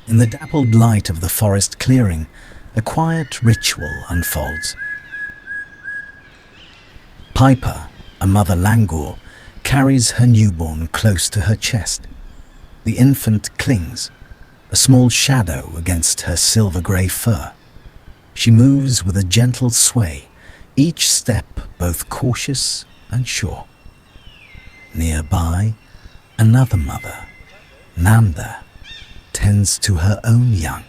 In the dappled light of the forest clearing, a quiet ritual unfolds. Piper, a mother langur, carries her newborn close to her chest. The infant clings, a small shadow against her silver-grey fur. She moves with a gentle sway, each step both cautious and sure. Nearby, another mother, Nanda, tends to her own young.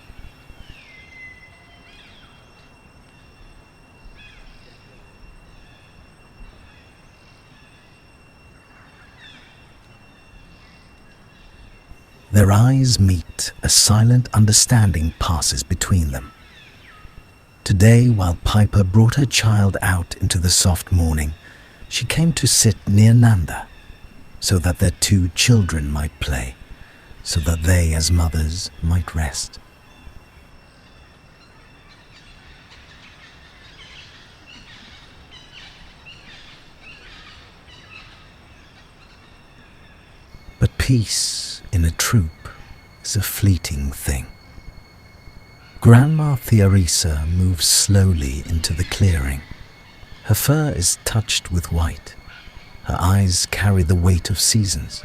Their eyes meet, a silent understanding passes between them. Today, while Piper brought her child out into the soft morning, she came to sit near Nanda, so that their two children might play, so that they as mothers might rest. But peace in a troop is a fleeting thing. Grandma Theorisa moves slowly into the clearing. Her fur is touched with white. Her eyes carry the weight of seasons.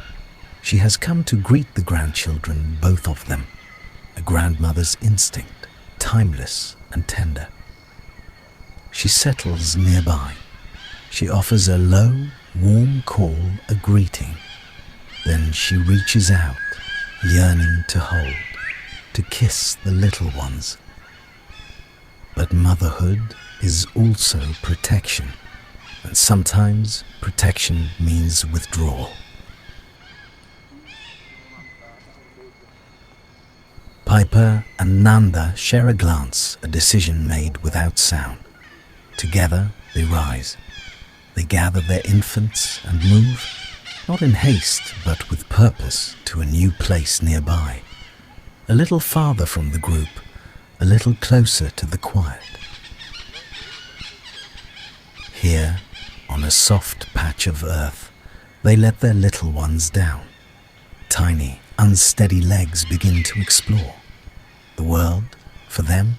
She has come to greet the grandchildren, both of them, a grandmother's instinct, timeless and tender. She settles nearby. She offers a low, warm call, a greeting. Then she reaches out, yearning to hold, to kiss the little ones. But motherhood is also protection, and sometimes protection means withdrawal. Piper and Nanda share a glance, a decision made without sound. Together they rise. They gather their infants and move, not in haste, but with purpose, to a new place nearby. A little farther from the group, a little closer to the quiet. Here, on a soft patch of earth, they let their little ones down. Tiny, unsteady legs begin to explore. The world, for them,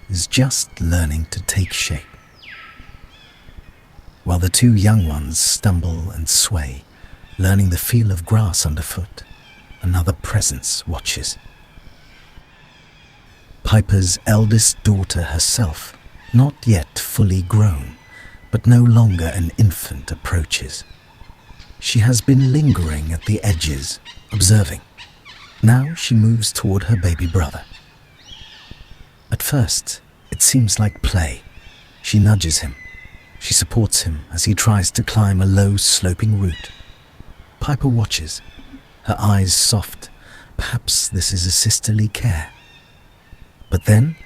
is just learning to take shape. While the two young ones stumble and sway, learning the feel of grass underfoot, another presence watches. Piper's eldest daughter herself, not yet fully grown, but no longer an infant, approaches. She has been lingering at the edges, observing. Now she moves toward her baby brother. At first, it seems like play. She nudges him. She supports him as he tries to climb a low, sloping route. Piper watches, her eyes soft. Perhaps this is a sisterly care. But then,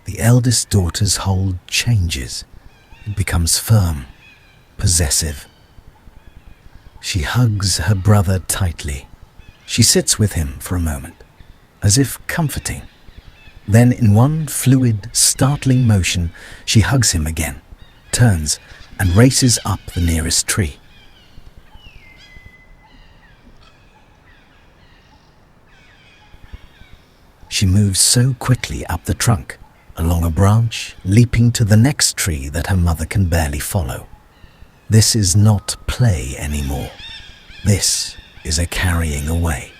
the eldest daughter's hold changes. It becomes firm, possessive. She hugs her brother tightly. She sits with him for a moment, as if comforting. Then, in one fluid, startling motion, she hugs him again, turns, and races up the nearest tree. She moves so quickly up the trunk, along a branch, leaping to the next tree that her mother can barely follow. This is not play anymore. This is a carrying away.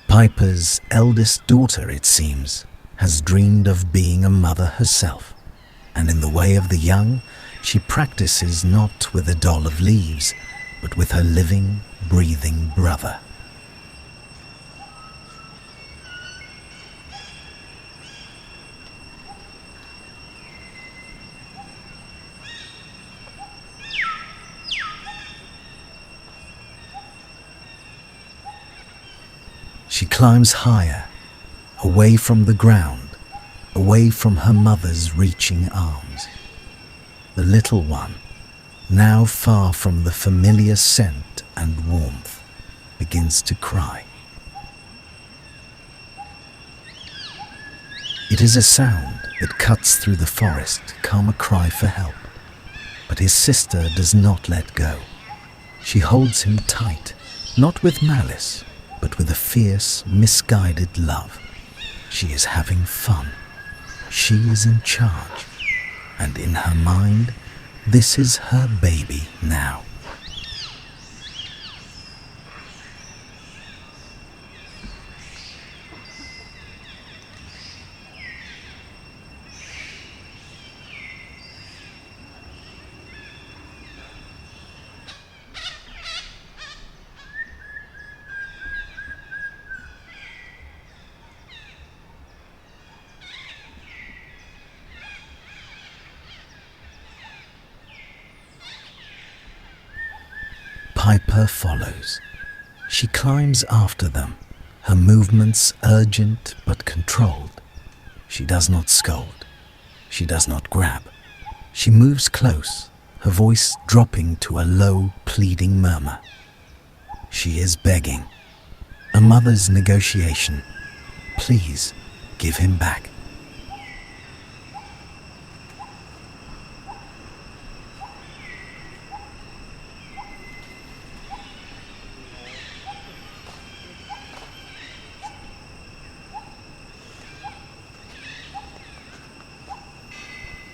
Piper's eldest daughter, it seems, has dreamed of being a mother herself. And in the way of the young, she practices not with a doll of leaves, but with her living, breathing brother. She climbs higher, away from the ground, away from her mother's reaching arms. The little one, now far from the familiar scent and warmth, begins to cry. It is a sound, that cuts through the forest come a cry for help. But his sister does not let go. She holds him tight, not with malice, but with a fierce, misguided love. She is having fun. She is in charge. And in her mind, this is her baby now. Piper follows. She climbs after them, her movements urgent but controlled. She does not scold. She does not grab. She moves close, her voice dropping to a low, pleading murmur. She is begging. A mother's negotiation. Please, give him back.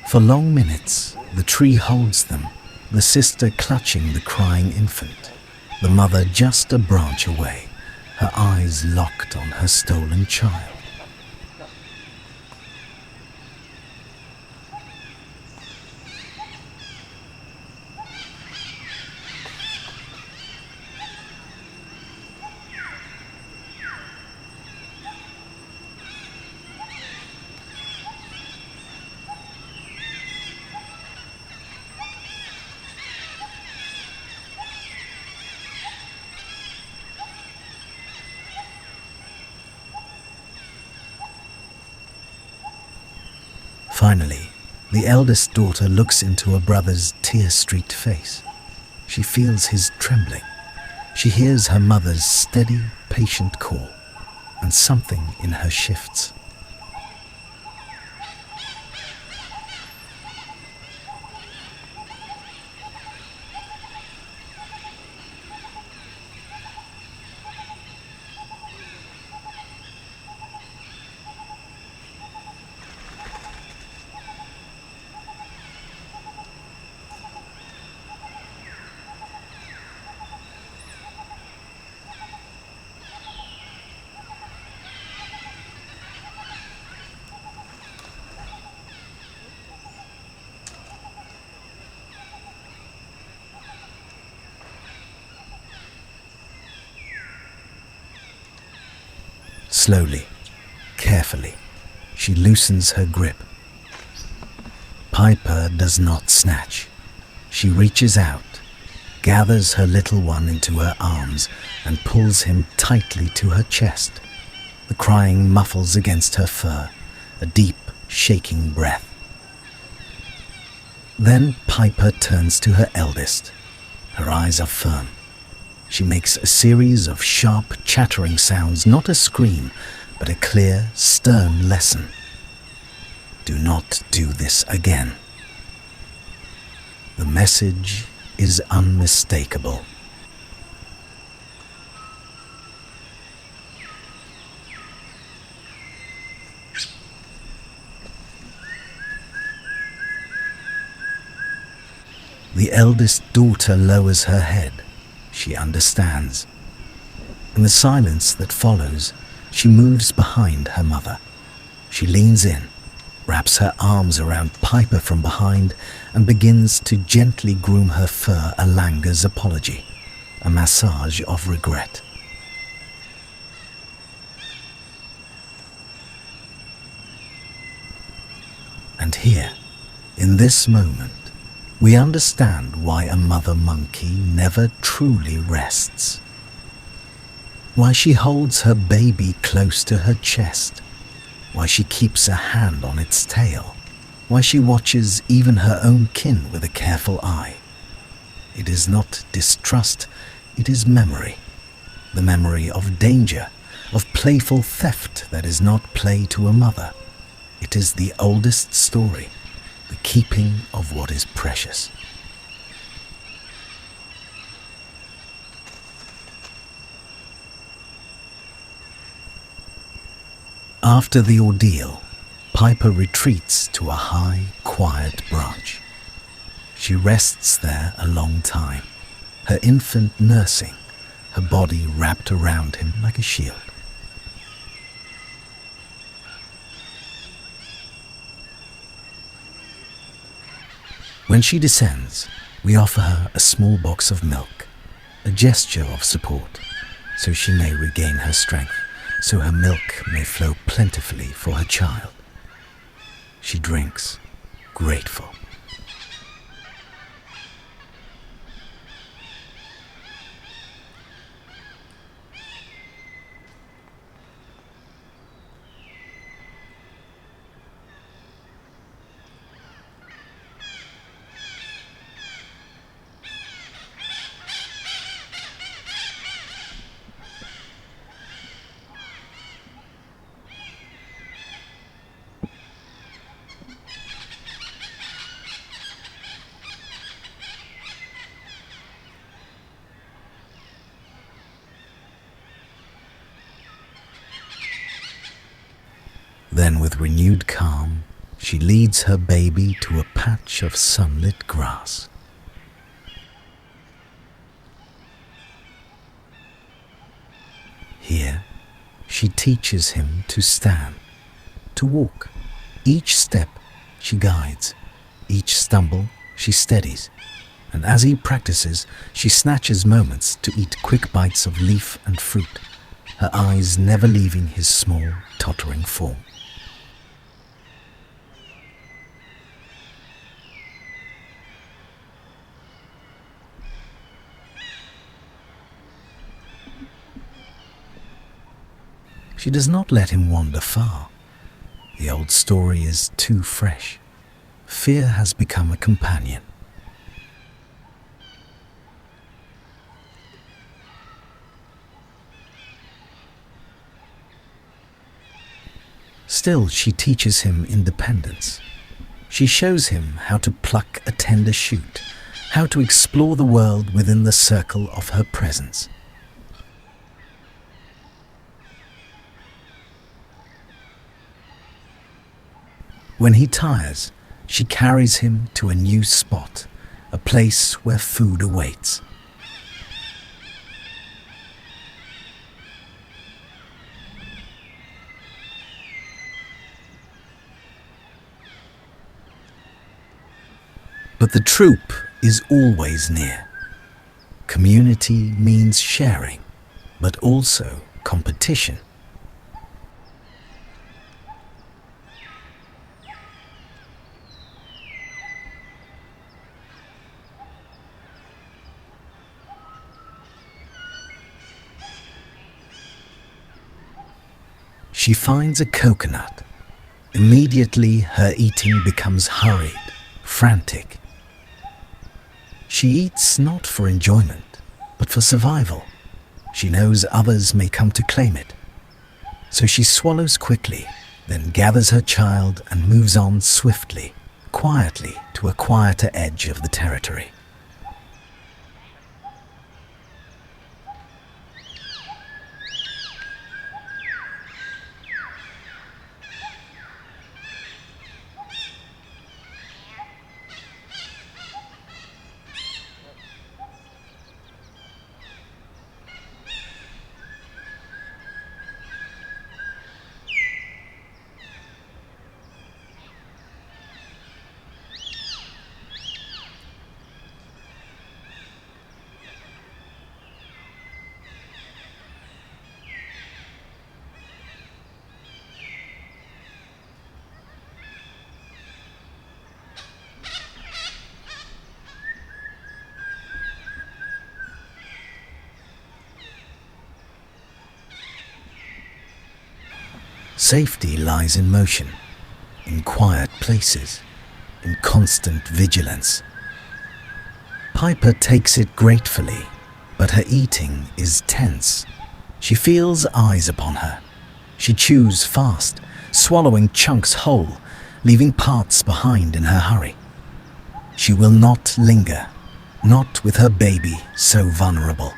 For long minutes, the tree holds them, the sister clutching the crying infant, the mother just a branch away, her eyes locked on her stolen child. Finally, the eldest daughter looks into her brother's tear-streaked face. She feels his trembling. She hears her mother's steady, patient call, and something in her shifts. Slowly, carefully, she loosens her grip. Piper does not snatch. She reaches out, gathers her little one into her arms, and pulls him tightly to her chest. The crying muffles against her fur, a deep, shaking breath. Then Piper turns to her eldest. Her eyes are firm. She makes a series of sharp, chattering sounds, not a scream, but a clear, stern lesson. Do not do this again. The message is unmistakable. The eldest daughter lowers her head. She understands. In the silence that follows, she moves behind her mother. She leans in, wraps her arms around Piper from behind, and begins to gently groom her fur a langer's apology, a massage of regret. And here, in this moment, we understand why a mother monkey never truly rests. Why she holds her baby close to her chest. Why she keeps a hand on its tail. Why she watches even her own kin with a careful eye. It is not distrust, it is memory. The memory of danger, of playful theft that is not play to a mother. It is the oldest story, the keeping of what is precious. After the ordeal, Piper retreats to a high, quiet branch. She rests there a long time, her infant nursing, her body wrapped around him like a shield. When she descends, we offer her a small box of milk, a gesture of support, so she may regain her strength, so her milk may flow plentifully for her child. She drinks, grateful. Then with renewed calm, she leads her baby to a patch of sunlit grass. Here, she teaches him to stand, to walk. Each step she guides, each stumble she steadies, and as he practices, she snatches moments to eat quick bites of leaf and fruit, her eyes never leaving his small, tottering form. She does not let him wander far. The old story is too fresh. Fear has become a companion. Still, she teaches him independence. She shows him how to pluck a tender shoot, how to explore the world within the circle of her presence. When he tires, she carries him to a new spot, a place where food awaits. But the troop is always near. Community means sharing, but also competition. She finds a coconut. Immediately her eating becomes hurried, frantic. She eats not for enjoyment, but for survival. She knows others may come to claim it. So she swallows quickly, then gathers her child and moves on swiftly, quietly to a quieter edge of the territory. Safety lies in motion, in quiet places, in constant vigilance. Piper takes it gratefully, but her eating is tense. She feels eyes upon her. She chews fast, swallowing chunks whole, leaving parts behind in her hurry. She will not linger, not with her baby so vulnerable.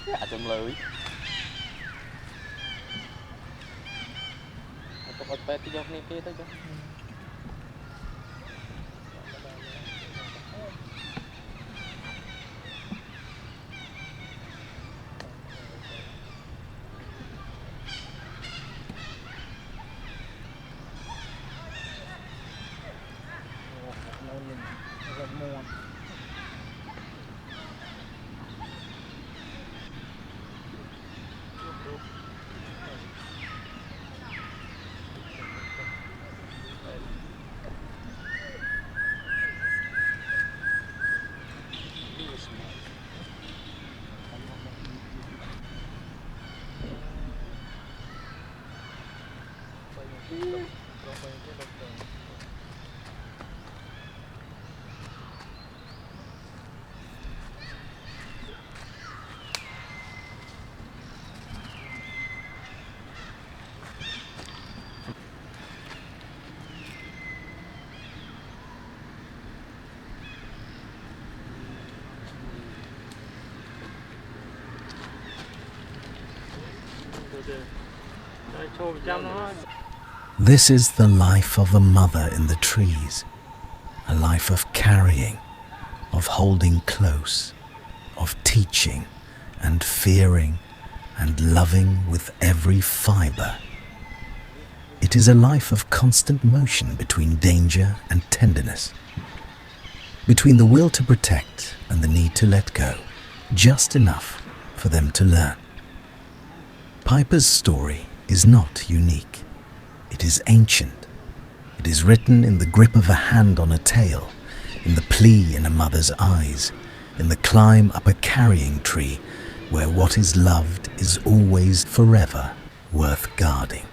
Dạ chùm lưới Tôi có bét cái dốc này kia tới chứ This is the life of a mother in the trees, a life of carrying, of holding close, of teaching and fearing and loving with every fibre. It is a life of constant motion between danger and tenderness, between the will to protect and the need to let go, just enough for them to learn. Piper's story is not unique. It is ancient. It is written in the grip of a hand on a tail, in the plea in a mother's eyes, in the climb up a carrying tree, where what is loved is always forever worth guarding.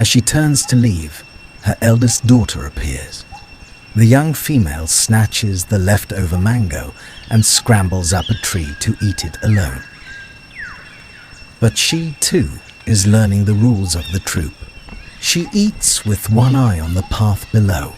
As she turns to leave, her eldest daughter appears. The young female snatches the leftover mango and scrambles up a tree to eat it alone. But she, too, is learning the rules of the troop. She eats with one eye on the path below.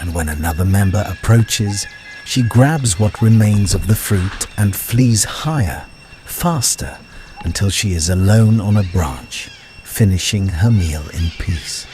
And when another member approaches, she grabs what remains of the fruit and flees higher, faster, until she is alone on a branch, finishing her meal in peace.